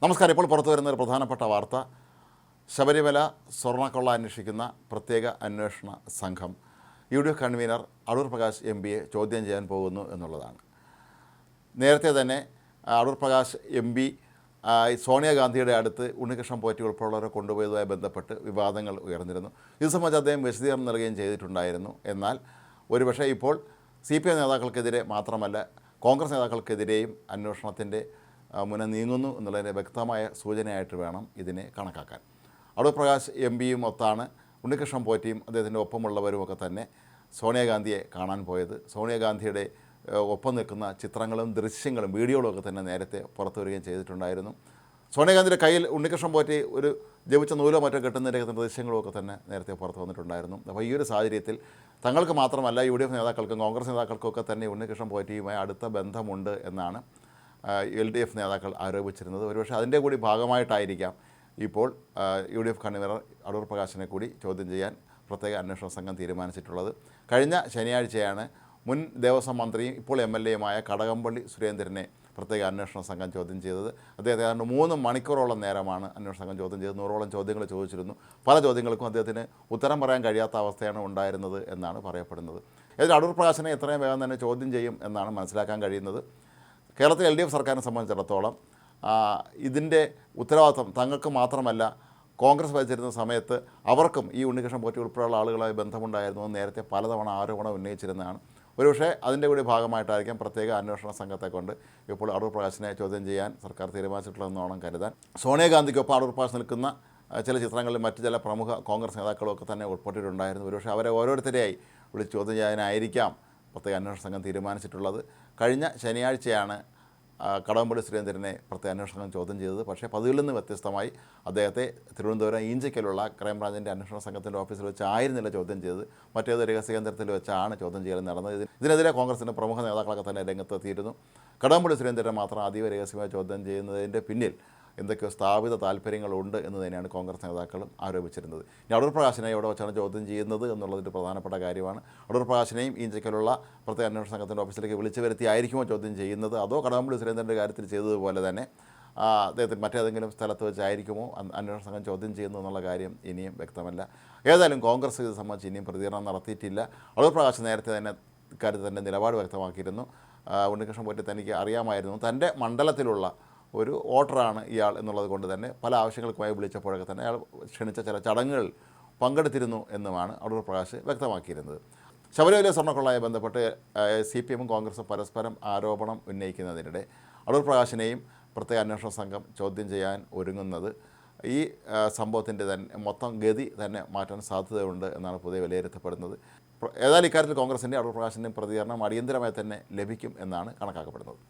നമസ്കാരം. ഇപ്പോൾ പുറത്തു വരുന്ന ഒരു പ്രധാനപ്പെട്ട വാർത്ത, ശബരിമല സ്വർണ്ണക്കൊള്ള അന്വേഷിക്കുന്ന പ്രത്യേക അന്വേഷണ സംഘം UDF കൺവീനർ അടൂർ പ്രകാശ് MPയെ ചോദ്യം ചെയ്യാൻ പോകുന്നു എന്നുള്ളതാണ്. നേരത്തെ തന്നെ അടൂർ പ്രകാശ് MP സോണിയാഗാന്ധിയുടെ അടുത്ത് ഉണ്ണികൃഷ്ണൻ പോറ്റി ഉൾപ്പെടെയുള്ളവരെ കൊണ്ടുപോയതുമായി ബന്ധപ്പെട്ട് വിവാദങ്ങൾ ഉയർന്നിരുന്നു. ഇത് സംബന്ധിച്ച് അദ്ദേഹം വിശദീകരണം നൽകുകയും ചെയ്തിട്ടുണ്ടായിരുന്നു. എന്നാൽ ഒരുപക്ഷെ ഇപ്പോൾ CPM നേതാക്കൾക്കെതിരെ മാത്രമല്ല കോൺഗ്രസ് നേതാക്കൾക്കെതിരെയും അന്വേഷണത്തിൻ്റെ മുന്നേ നീങ്ങുന്നു എന്നുള്ളതിൻ്റെ വ്യക്തമായ സൂചനയായിട്ട് വേണം ഇതിനെ കണക്കാക്കാൻ. അടൂർ പ്രകാശ് MPയും ഒത്താണ് ഉണ്ണികൃഷ്ണൻ പോറ്റിയും അദ്ദേഹത്തിൻ്റെ ഒപ്പമുള്ളവരുമൊക്കെ തന്നെ സോണിയാഗാന്ധിയെ കാണാൻ പോയത്. സോണിയാഗാന്ധിയുടെ ഒപ്പം നിൽക്കുന്ന ചിത്രങ്ങളും ദൃശ്യങ്ങളും വീഡിയോകളും ഒക്കെ തന്നെ നേരത്തെ പുറത്തു വരികയും ചെയ്തിട്ടുണ്ടായിരുന്നു. സോണിയാഗാന്ധിയുടെ കയ്യിൽ ഉണ്ണികൃഷ്ണൻ പോറ്റി ഒരു ജപിച്ച നൂലോ മറ്റോ കെട്ടുന്നതിൻ്റെ ദൃശ്യങ്ങളും ഒക്കെ തന്നെ നേരത്തെ പുറത്തു വന്നിട്ടുണ്ടായിരുന്നു. അപ്പോൾ ഈ ഒരു സാഹചര്യത്തിൽ തങ്ങൾക്ക് മാത്രമല്ല UDF നേതാക്കൾക്കും കോൺഗ്രസ് നേതാക്കൾക്കൊക്കെ തന്നെ ഉണ്ണികൃഷ്ണൻ പോറ്റിയുമായി അടുത്ത ബന്ധമുണ്ട് എന്നാണ് LDF നേതാക്കൾ ആരോപിച്ചിരുന്നത്. ഒരുപക്ഷെ അതിൻ്റെ കൂടി ഭാഗമായിട്ടായിരിക്കാം ഇപ്പോൾ UDF കൺവീനർ അടൂർ പ്രകാശിനെ കൂടി ചോദ്യം ചെയ്യാൻ പ്രത്യേക അന്വേഷണ സംഘം തീരുമാനിച്ചിട്ടുള്ളത്. കഴിഞ്ഞ ശനിയാഴ്ചയാണ് മുൻ ദേവസ്വം മന്ത്രിയും ഇപ്പോൾ MLAയുമായ കടകംപള്ളി സുരേന്ദ്രനെ പ്രത്യേക അന്വേഷണ സംഘം ചോദ്യം ചെയ്തത്. അദ്ദേഹത്തെ ഏതാണ്ട് 3 മണിക്കൂറോളം നേരമാണ് അന്വേഷണ സംഘം ചോദ്യം ചെയ്തത്. 100ഓളം ചോദ്യങ്ങൾ ചോദിച്ചിരുന്നു. പല ചോദ്യങ്ങൾക്കും അദ്ദേഹത്തിന് ഉത്തരം പറയാൻ കഴിയാത്ത അവസ്ഥയാണ് ഉണ്ടായിരുന്നത് എന്നാണ് പറയപ്പെടുന്നത്. ഇതിൽ അടൂർ പ്രകാശിനെ എത്രയും വേഗം തന്നെ ചോദ്യം ചെയ്യും എന്നാണ് മനസ്സിലാക്കാൻ കഴിയുന്നത്. കേരളത്തിലെ LDF സർക്കാരിനെ സംബന്ധിച്ചിടത്തോളം ഇതിൻ്റെ ഉത്തരവാദിത്വം തങ്ങൾക്ക് മാത്രമല്ല, കോൺഗ്രസ് ഭരിച്ചിരുന്ന സമയത്ത് അവർക്കും ഈ ഉണ്ണികൃഷ്ണൻ പോറ്റി ഉൾപ്പെടെയുള്ള ആളുകളായി ബന്ധമുണ്ടായിരുന്നു എന്ന് നേരത്തെ പലതവണ ആരോപണം ഉന്നയിച്ചിരുന്നതാണ്. ഒരുപക്ഷെ അതിൻ്റെ കൂടി ഭാഗമായിട്ടായിരിക്കും പ്രത്യേക അന്വേഷണ സംഘത്തെ കൊണ്ട് ഇപ്പോൾ അടൂർ പ്രകാശിനെ ചോദ്യം ചെയ്യാൻ സർക്കാർ തീരുമാനിച്ചിട്ടുള്ളതെന്നോണം കരുതാൻ. സോണിയാഗാന്ധിക്കൊപ്പം അടൂർ പ്രകാശ് നിൽക്കുന്ന ചില ചിത്രങ്ങളിൽ മറ്റ് ചില പ്രമുഖ കോൺഗ്രസ് നേതാക്കളൊക്കെ തന്നെ ഉൾപ്പെട്ടിട്ടുണ്ടായിരുന്നു. ഒരുപക്ഷെ അവരെ ഓരോരുത്തരെയായി വിളിച്ച് ചോദ്യം ചെയ്യാനായിരിക്കാം പ്രത്യേക അന്വേഷണ സംഘം തീരുമാനിച്ചിട്ടുള്ളത്. കഴിഞ്ഞ ശനിയാഴ്ചയാണ് കടകംപള്ളി സുരേന്ദ്രനെ പ്രത്യേക അന്വേഷണ സംഘം ചോദ്യം ചെയ്തത്. പക്ഷേ പതിവിൽ നിന്ന് വ്യത്യസ്തമായി അദ്ദേഹത്തെ തിരുവനന്തപുരം ഈഞ്ചയ്ക്കലുള്ള ക്രൈംബ്രാഞ്ചിൻ്റെ അന്വേഷണ സംഘത്തിൻ്റെ ഓഫീസിൽ വെച്ച് ആയിരുന്നില്ല ചോദ്യം ചെയ്തത്, മറ്റേത് രഹസ്യ കേന്ദ്രത്തിൽ വെച്ചാണ് ചോദ്യം ചെയ്യൽ നടന്നത്. ഇതിനെതിരെ കോൺഗ്രസിൻ്റെ പ്രമുഖ നേതാക്കളൊക്കെ തന്നെ രംഗത്തെത്തിയിരുന്നു. കടകംപള്ളി സുരേന്ദ്രനെ മാത്രം അതീവ രഹസ്യമായി ചോദ്യം ചെയ്യുന്നതിൻ്റെ പിന്നിൽ എന്തൊക്കെയോ സ്ഥാപിത താല്പര്യങ്ങളുണ്ട് എന്ന് തന്നെയാണ് കോൺഗ്രസ് നേതാക്കളും ആരോപിച്ചിരുന്നത്. ഇനി അടൂർ പ്രകാശിനെ എവിടെ വെച്ചാണ് ചോദ്യം ചെയ്യുന്നത് എന്നുള്ളതിൻ്റെ പ്രധാനപ്പെട്ട കാര്യമാണ്. അടൂർ പ്രകാശിനെയും ഈഞ്ചയ്ക്കലുള്ള പ്രത്യേക അന്വേഷണ സംഘത്തിൻ്റെ ഓഫീസിലേക്ക് വിളിച്ചു വരുത്തി ആയിരിക്കുമോ ചോദ്യം ചെയ്യുന്നത്, അതോ കടകംപള്ളി സുരേന്ദ്രൻ്റെ കാര്യത്തിൽ ചെയ്തതുപോലെ തന്നെ അദ്ദേഹത്തിന് മറ്റേതെങ്കിലും സ്ഥലത്ത് വെച്ചായിരിക്കുമോ അന്വേഷണ സംഘം ചോദ്യം ചെയ്യുന്നു എന്നുള്ള കാര്യം ഇനിയും വ്യക്തമല്ല. ഏതായാലും കോൺഗ്രസ് ഇത് സംബന്ധിച്ച് ഇനിയും പ്രതികരണം നടത്തിയിട്ടില്ല. അടൂർ പ്രകാശ് നേരത്തെ തന്നെ ഇക്കാര്യത്തിൽ തൻ്റെ നിലപാട് വ്യക്തമാക്കിയിരുന്നു. ഉണ്ണികൃഷ്ണൻ പോറ്റി തനിക്ക് അറിയാമായിരുന്നു, തൻ്റെ മണ്ഡലത്തിലുള്ള ഒരു വോട്ടറാണ് ഇയാൾ എന്നുള്ളത് കൊണ്ട് തന്നെ പല ആവശ്യങ്ങൾക്കുമായി വിളിച്ചപ്പോഴൊക്കെ തന്നെ അയാൾ ക്ഷണിച്ച ചില ചടങ്ങുകൾ പങ്കെടുത്തിരുന്നു എന്നുമാണ് അടൂർ പ്രകാശ് വ്യക്തമാക്കിയിരുന്നത്. ശബരിമല സ്വർണ്ണക്കൊള്ളയുമായി ബന്ധപ്പെട്ട് CPMും കോൺഗ്രസും പരസ്പരം ആരോപണം ഉന്നയിക്കുന്നതിനിടെ അടൂർ പ്രകാശിനെയും പ്രത്യേക അന്വേഷണ സംഘം ചോദ്യം ചെയ്യാൻ ഒരുങ്ങുന്നത് ഈ സംഭവത്തിൻ്റെ തന്നെ മൊത്തം ഗതി തന്നെ മാറ്റാൻ സാധ്യതയുണ്ട് എന്നാണ് പൊതുവെ വിലയിരുത്തപ്പെടുന്നത്. ഏതായാലും ഇക്കാര്യത്തിൽ കോൺഗ്രസിൻ്റെ അടൂർ പ്രകാശിൻ്റെയും പ്രതികരണം അടിയന്തരമായി തന്നെ ലഭിക്കും എന്നാണ് കണക്കാക്കപ്പെടുന്നത്.